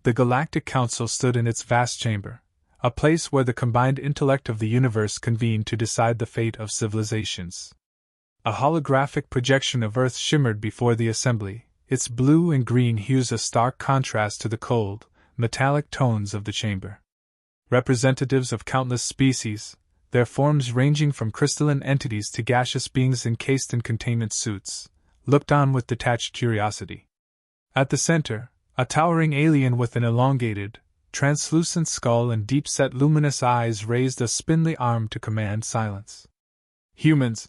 The Galactic Council stood in its vast chamber, a place where the combined intellect of the universe convened to decide the fate of civilizations. A holographic projection of Earth shimmered before the assembly, its blue and green hues a stark contrast to the cold, metallic tones of the chamber. Representatives of countless species, their forms ranging from crystalline entities to gaseous beings encased in containment suits, looked on with detached curiosity. At the center, a towering alien with an elongated, translucent skull and deep-set luminous eyes raised a spindly arm to command silence. "Humans,"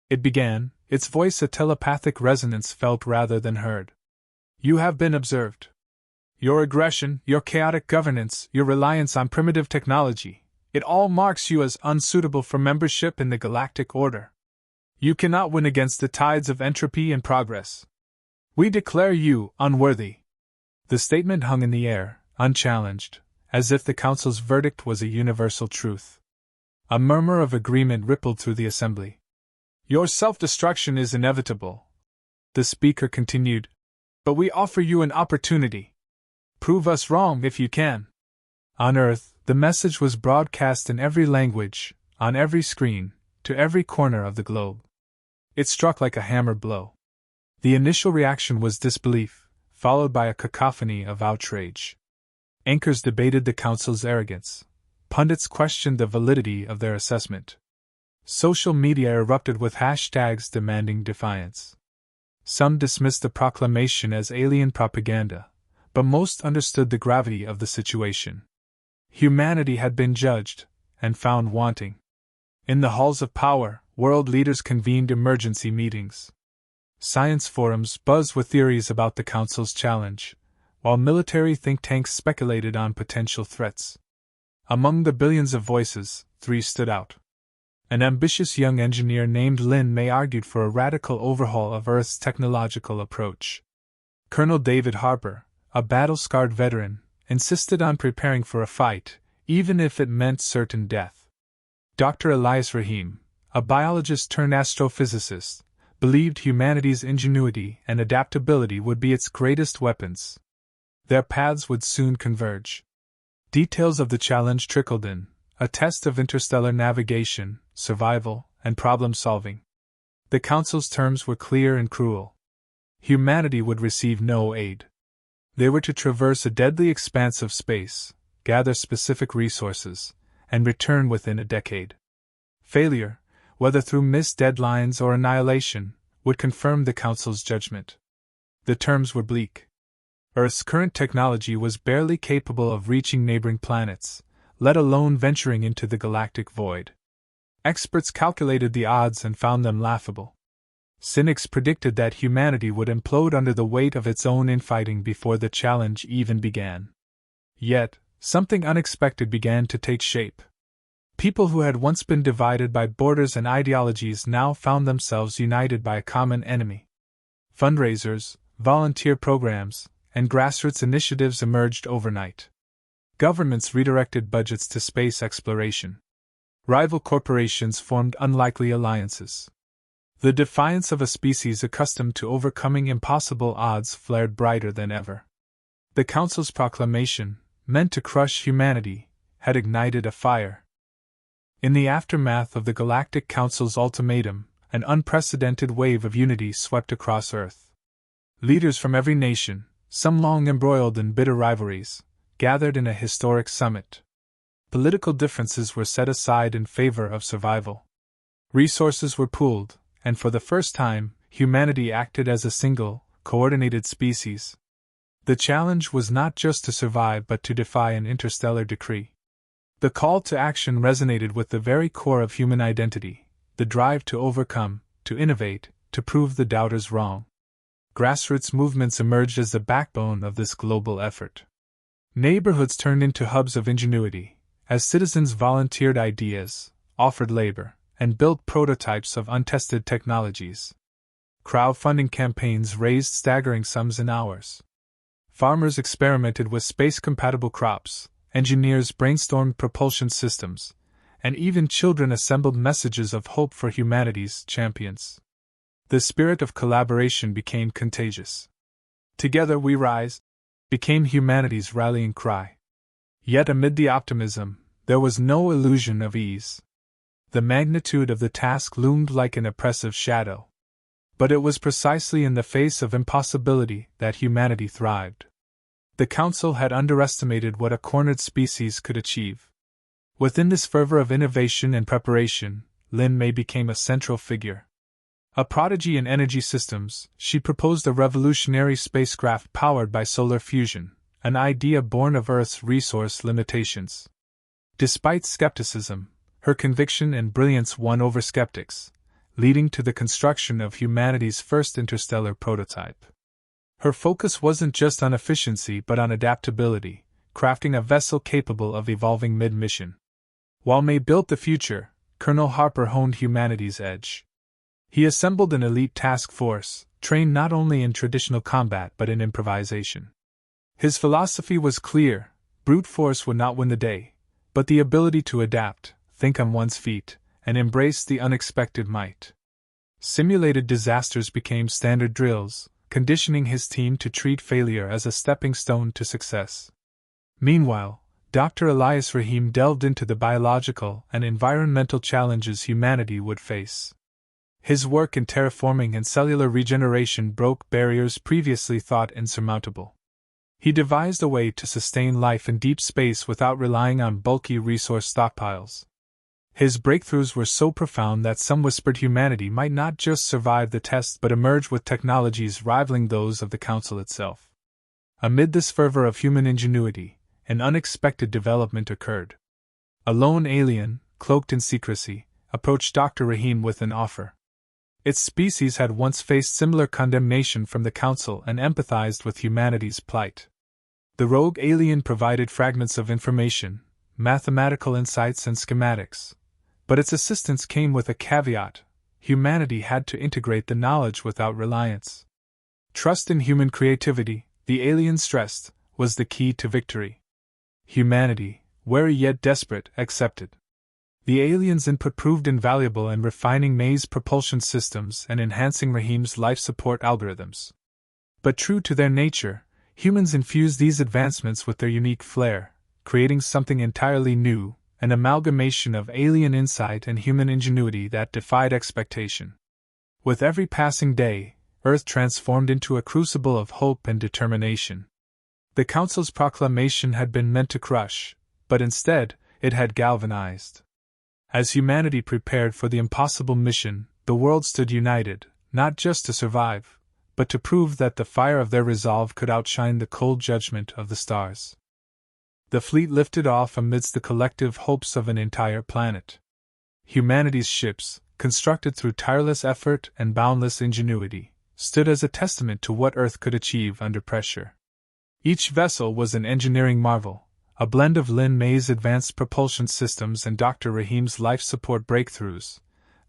it began, its voice a telepathic resonance felt rather than heard. "You have been observed. Your aggression, your chaotic governance, your reliance on primitive technology, it all marks you as unsuitable for membership in the Galactic Order. You cannot win against the tides of entropy and progress. We declare you unworthy." The statement hung in the air, unchallenged, as if the Council's verdict was a universal truth. A murmur of agreement rippled through the assembly. "Your self-destruction is inevitable," the speaker continued, "but we offer you an opportunity. Prove us wrong if you can." On Earth, the message was broadcast in every language, on every screen, to every corner of the globe. It struck like a hammer blow. The initial reaction was disbelief, followed by a cacophony of outrage. Anchors debated the Council's arrogance. Pundits questioned the validity of their assessment. Social media erupted with hashtags demanding defiance. Some dismissed the proclamation as alien propaganda, but most understood the gravity of the situation. Humanity had been judged, and found wanting. In the halls of power, world leaders convened emergency meetings. Science forums buzzed with theories about the Council's challenge, while military think tanks speculated on potential threats. Among the billions of voices, 3 stood out. An ambitious young engineer named Lin May argued for a radical overhaul of Earth's technological approach. Colonel David Harper, a battle-scarred veteran, insisted on preparing for a fight, even if it meant certain death. Dr. Elias Rahim, a biologist-turned-astrophysicist, believed humanity's ingenuity and adaptability would be its greatest weapons. Their paths would soon converge. Details of the challenge trickled in, a test of interstellar navigation, survival, and problem-solving. The Council's terms were clear and cruel. Humanity would receive no aid. They were to traverse a deadly expanse of space, gather specific resources, and return within a decade. Failure, whether through missed deadlines or annihilation, would confirm the Council's judgment. The terms were bleak. Earth's current technology was barely capable of reaching neighboring planets, let alone venturing into the galactic void. Experts calculated the odds and found them laughable. Cynics predicted that humanity would implode under the weight of its own infighting before the challenge even began. Yet, something unexpected began to take shape. People who had once been divided by borders and ideologies now found themselves united by a common enemy. Fundraisers, volunteer programs, and grassroots initiatives emerged overnight. Governments redirected budgets to space exploration. Rival corporations formed unlikely alliances. The defiance of a species accustomed to overcoming impossible odds flared brighter than ever. The Council's proclamation, meant to crush humanity, had ignited a fire. In the aftermath of the Galactic Council's ultimatum, an unprecedented wave of unity swept across Earth. Leaders from every nation, some long embroiled in bitter rivalries, gathered in a historic summit. Political differences were set aside in favor of survival. Resources were pooled, and for the first time, humanity acted as a single, coordinated species. The challenge was not just to survive but to defy an interstellar decree. The call to action resonated with the very core of human identity, the drive to overcome, to innovate, to prove the doubters wrong. Grassroots movements emerged as the backbone of this global effort. Neighborhoods turned into hubs of ingenuity, as citizens volunteered ideas, offered labor, and built prototypes of untested technologies. Crowdfunding campaigns raised staggering sums in hours. Farmers experimented with space-compatible crops, engineers brainstormed propulsion systems, and even children assembled messages of hope for humanity's champions. The spirit of collaboration became contagious. Together we rise, became humanity's rallying cry. Yet amid the optimism, there was no illusion of ease. The magnitude of the task loomed like an oppressive shadow. But it was precisely in the face of impossibility that humanity thrived. The Council had underestimated what a cornered species could achieve. Within this fervor of innovation and preparation, Lin May became a central figure. A prodigy in energy systems, she proposed a revolutionary spacecraft powered by solar fusion, an idea born of Earth's resource limitations. Despite skepticism, her conviction and brilliance won over skeptics, leading to the construction of humanity's first interstellar prototype. Her focus wasn't just on efficiency but on adaptability, crafting a vessel capable of evolving mid-mission. While May built the future, Colonel Harper honed humanity's edge. He assembled an elite task force, trained not only in traditional combat but in improvisation. His philosophy was clear: brute force would not win the day, but the ability to adapt, think on one's feet, and embrace the unexpected might. Simulated disasters became standard drills, conditioning his team to treat failure as a stepping stone to success. Meanwhile, Dr. Elias Rahim delved into the biological and environmental challenges humanity would face. His work in terraforming and cellular regeneration broke barriers previously thought insurmountable. He devised a way to sustain life in deep space without relying on bulky resource stockpiles. His breakthroughs were so profound that some whispered humanity might not just survive the test but emerge with technologies rivaling those of the Council itself. Amid this fervor of human ingenuity, an unexpected development occurred. A lone alien, cloaked in secrecy, approached Dr. Rahim with an offer. Its species had once faced similar condemnation from the Council and empathized with humanity's plight. The rogue alien provided fragments of information, mathematical insights and schematics. But its assistance came with a caveat: humanity had to integrate the knowledge without reliance. Trust in human creativity, the alien stressed, was the key to victory. Humanity, wary yet desperate, accepted. The alien's input proved invaluable in refining May's propulsion systems and enhancing Rahim's life support algorithms. But true to their nature, humans infused these advancements with their unique flair, creating something entirely new, an amalgamation of alien insight and human ingenuity that defied expectation. With every passing day, Earth transformed into a crucible of hope and determination. The Council's proclamation had been meant to crush, but instead, it had galvanized. As humanity prepared for the impossible mission, the world stood united, not just to survive, but to prove that the fire of their resolve could outshine the cold judgment of the stars. The fleet lifted off amidst the collective hopes of an entire planet. Humanity's ships, constructed through tireless effort and boundless ingenuity, stood as a testament to what Earth could achieve under pressure. Each vessel was an engineering marvel, a blend of Lin May's advanced propulsion systems and Dr. Rahim's life support breakthroughs,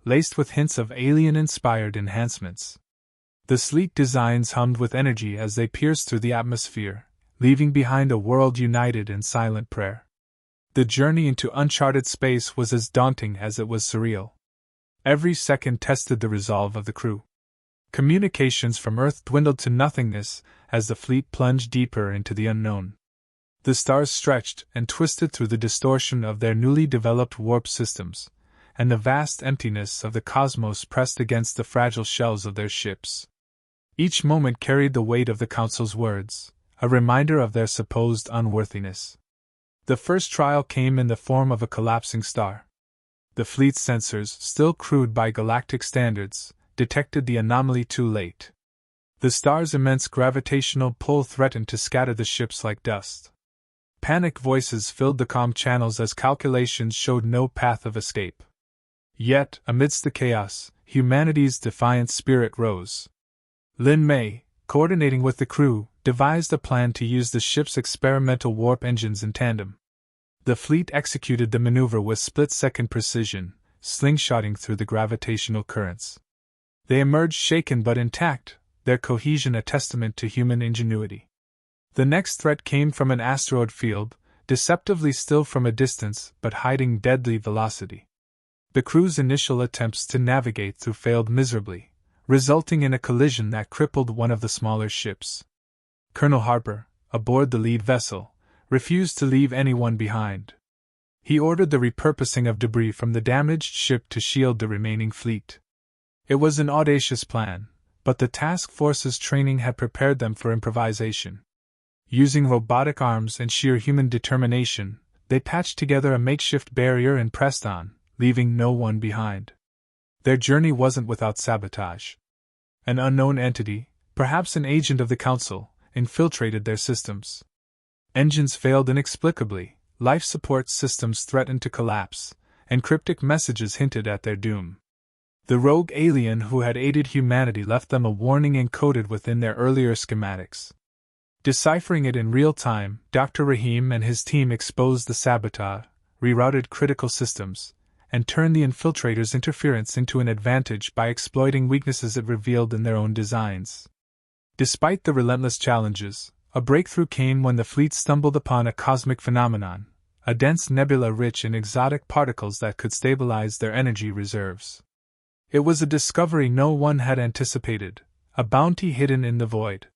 laced with hints of alien-inspired enhancements. The sleek designs hummed with energy as they pierced through the atmosphere, leaving behind a world united in silent prayer. The journey into uncharted space was as daunting as it was surreal. Every second tested the resolve of the crew. Communications from Earth dwindled to nothingness as the fleet plunged deeper into the unknown. The stars stretched and twisted through the distortion of their newly developed warp systems, and the vast emptiness of the cosmos pressed against the fragile shells of their ships. Each moment carried the weight of the Council's words, a reminder of their supposed unworthiness. The first trial came in the form of a collapsing star. The fleet's sensors, still crude by galactic standards, detected the anomaly too late. The star's immense gravitational pull threatened to scatter the ships like dust. Panic voices filled the comm channels as calculations showed no path of escape. Yet, amidst the chaos, humanity's defiant spirit rose. Lin May, coordinating with the crew, devised a plan to use the ship's experimental warp engines in tandem. The fleet executed the maneuver with split-second precision, slingshotting through the gravitational currents. They emerged shaken but intact, their cohesion a testament to human ingenuity. The next threat came from an asteroid field, deceptively still from a distance but hiding deadly velocity. The crew's initial attempts to navigate through failed miserably, resulting in a collision that crippled one of the smaller ships. Colonel Harper, aboard the lead vessel, refused to leave anyone behind. He ordered the repurposing of debris from the damaged ship to shield the remaining fleet. It was an audacious plan, but the task force's training had prepared them for improvisation. Using robotic arms and sheer human determination, they patched together a makeshift barrier and pressed on, leaving no one behind. Their journey wasn't without sabotage. An unknown entity, perhaps an agent of the Council, infiltrated their systems. Engines failed inexplicably, life support systems threatened to collapse, and cryptic messages hinted at their doom. The rogue alien who had aided humanity left them a warning encoded within their earlier schematics. Deciphering it in real time, Dr. Rahim and his team exposed the sabotage, rerouted critical systems, and turned the infiltrators' interference into an advantage by exploiting weaknesses it revealed in their own designs. Despite the relentless challenges, a breakthrough came when the fleet stumbled upon a cosmic phenomenon, a dense nebula rich in exotic particles that could stabilize their energy reserves. It was a discovery no one had anticipated, a bounty hidden in the void.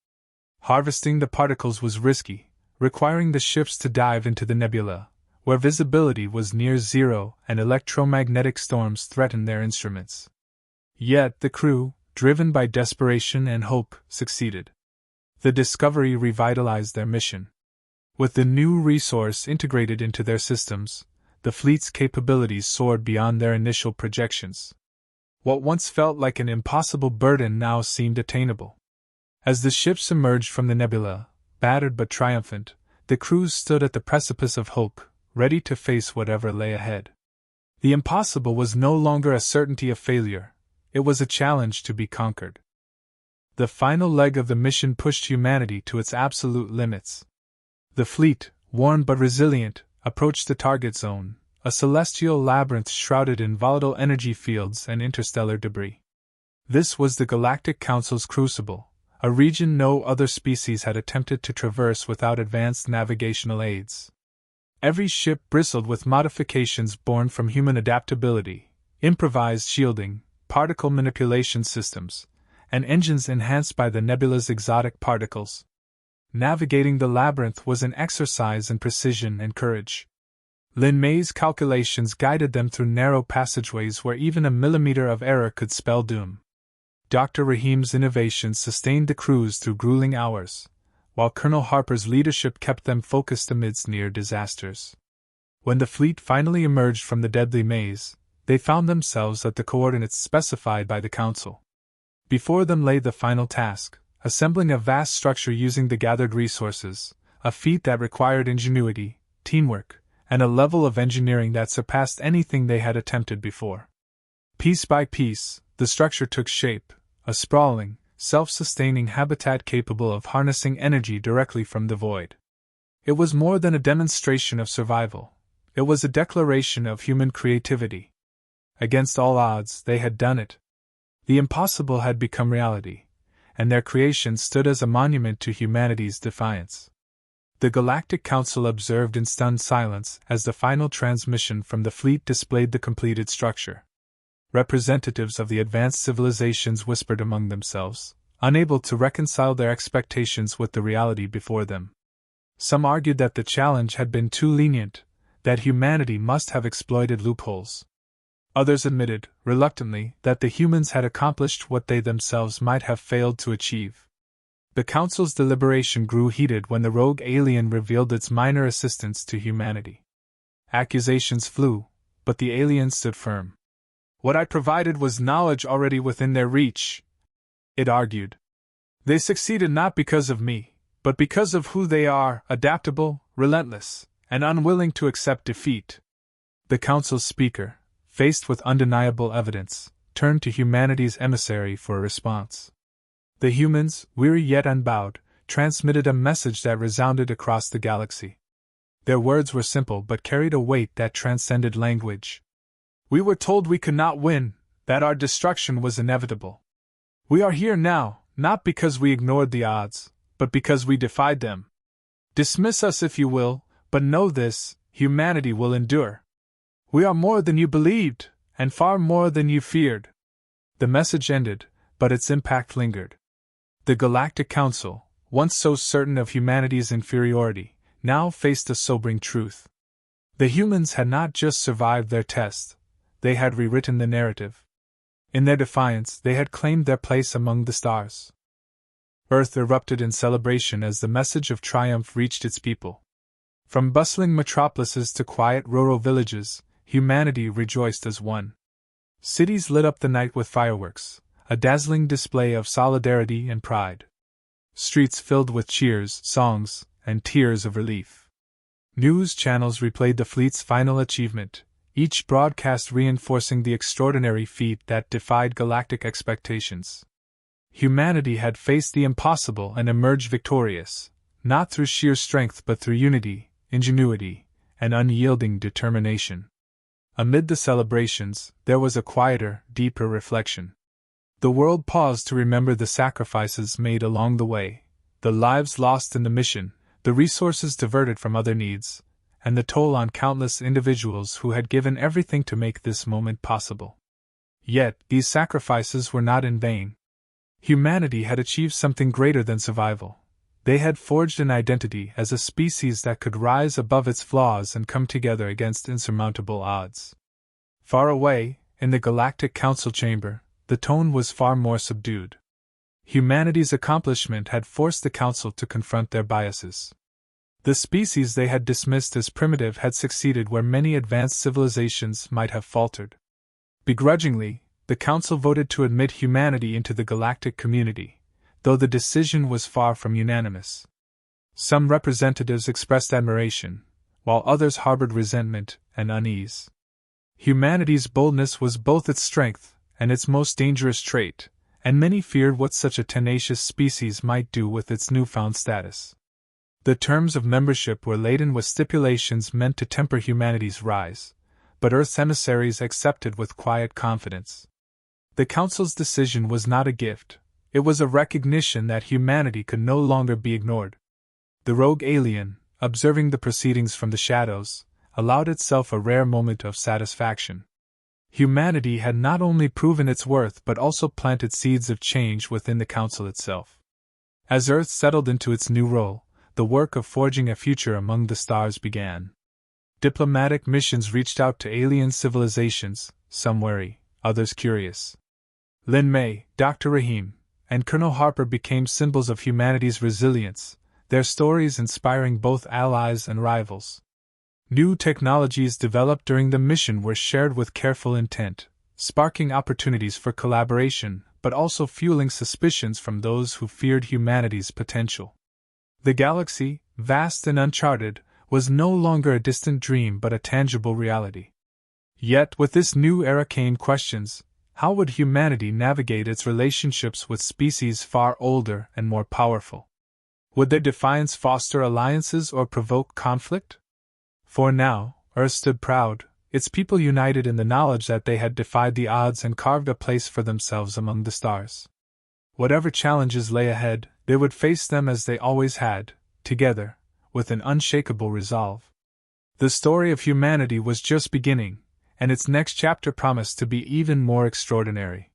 Harvesting the particles was risky, requiring the ships to dive into the nebula, where visibility was near zero and electromagnetic storms threatened their instruments. Yet the crew, driven by desperation and hope, succeeded. The discovery revitalized their mission. With the new resource integrated into their systems, the fleet's capabilities soared beyond their initial projections. What once felt like an impossible burden now seemed attainable. As the ships emerged from the nebula, battered but triumphant, the crews stood at the precipice of hope, ready to face whatever lay ahead. The impossible was no longer a certainty of failure, it was a challenge to be conquered. The final leg of the mission pushed humanity to its absolute limits. The fleet, worn but resilient, approached the target zone, a celestial labyrinth shrouded in volatile energy fields and interstellar debris. This was the Galactic Council's crucible, a region no other species had attempted to traverse without advanced navigational aids. Every ship bristled with modifications born from human adaptability, improvised shielding, particle manipulation systems, and engines enhanced by the nebula's exotic particles. Navigating the labyrinth was an exercise in precision and courage. Lin May's calculations guided them through narrow passageways where even a millimeter of error could spell doom. Dr. Rahim's innovations sustained the crews through grueling hours, while Colonel Harper's leadership kept them focused amidst near disasters. When the fleet finally emerged from the deadly maze, they found themselves at the coordinates specified by the Council. Before them lay the final task, assembling a vast structure using the gathered resources, a feat that required ingenuity, teamwork, and a level of engineering that surpassed anything they had attempted before. Piece by piece, the structure took shape, a sprawling, self-sustaining habitat capable of harnessing energy directly from the void. It was more than a demonstration of survival. It was a declaration of human creativity. Against all odds, they had done it. The impossible had become reality, and their creation stood as a monument to humanity's defiance. The Galactic Council observed in stunned silence as the final transmission from the fleet displayed the completed structure. Representatives of the advanced civilizations whispered among themselves, unable to reconcile their expectations with the reality before them. Some argued that the challenge had been too lenient, that humanity must have exploited loopholes. Others admitted, reluctantly, that the humans had accomplished what they themselves might have failed to achieve. The Council's deliberation grew heated when the rogue alien revealed its minor assistance to humanity. Accusations flew, but the alien stood firm. What I provided was knowledge already within their reach, it argued. They succeeded not because of me, but because of who they are, adaptable, relentless, and unwilling to accept defeat. The Council's speaker, faced with undeniable evidence, turned to humanity's emissary for a response. The humans, weary yet unbowed, transmitted a message that resounded across the galaxy. Their words were simple but carried a weight that transcended language. We were told we could not win, that our destruction was inevitable. We are here now, not because we ignored the odds, but because we defied them. Dismiss us if you will, but know this, humanity will endure. We are more than you believed, and far more than you feared. The message ended, but its impact lingered. The Galactic Council, once so certain of humanity's inferiority, now faced a sobering truth. The humans had not just survived their test, they had rewritten the narrative. In their defiance, they had claimed their place among the stars. Earth erupted in celebration as the message of triumph reached its people. From bustling metropolises to quiet rural villages, humanity rejoiced as one. Cities lit up the night with fireworks, a dazzling display of solidarity and pride. Streets filled with cheers, songs, and tears of relief. News channels replayed the fleet's final achievement, each broadcast reinforcing the extraordinary feat that defied galactic expectations. Humanity had faced the impossible and emerged victorious, not through sheer strength but through unity, ingenuity, and unyielding determination. Amid the celebrations, there was a quieter, deeper reflection. The world paused to remember the sacrifices made along the way, the lives lost in the mission, the resources diverted from other needs, and the toll on countless individuals who had given everything to make this moment possible. Yet, these sacrifices were not in vain. Humanity had achieved something greater than survival. They had forged an identity as a species that could rise above its flaws and come together against insurmountable odds. Far away, in the Galactic Council chamber, the tone was far more subdued. Humanity's accomplishment had forced the Council to confront their biases. The species they had dismissed as primitive had succeeded where many advanced civilizations might have faltered. Begrudgingly, the Council voted to admit humanity into the galactic community, though the decision was far from unanimous. Some representatives expressed admiration, while others harbored resentment and unease. Humanity's boldness was both its strength and its most dangerous trait, and many feared what such a tenacious species might do with its newfound status. The terms of membership were laden with stipulations meant to temper humanity's rise, but Earth's emissaries accepted with quiet confidence. The Council's decision was not a gift, it was a recognition that humanity could no longer be ignored. The rogue alien, observing the proceedings from the shadows, allowed itself a rare moment of satisfaction. Humanity had not only proven its worth but also planted seeds of change within the Council itself. As Earth settled into its new role, the work of forging a future among the stars began. Diplomatic missions reached out to alien civilizations, some wary, others curious. Lin May, Dr. Rahim, and Colonel Harper became symbols of humanity's resilience, their stories inspiring both allies and rivals. New technologies developed during the mission were shared with careful intent, sparking opportunities for collaboration, but also fueling suspicions from those who feared humanity's potential. The galaxy, vast and uncharted, was no longer a distant dream but a tangible reality. Yet with this new era came questions: how would humanity navigate its relationships with species far older and more powerful? Would their defiance foster alliances or provoke conflict? For now, Earth stood proud, its people united in the knowledge that they had defied the odds and carved a place for themselves among the stars. Whatever challenges lay ahead, they would face them as they always had, together, with an unshakable resolve. The story of humanity was just beginning, and its next chapter promised to be even more extraordinary.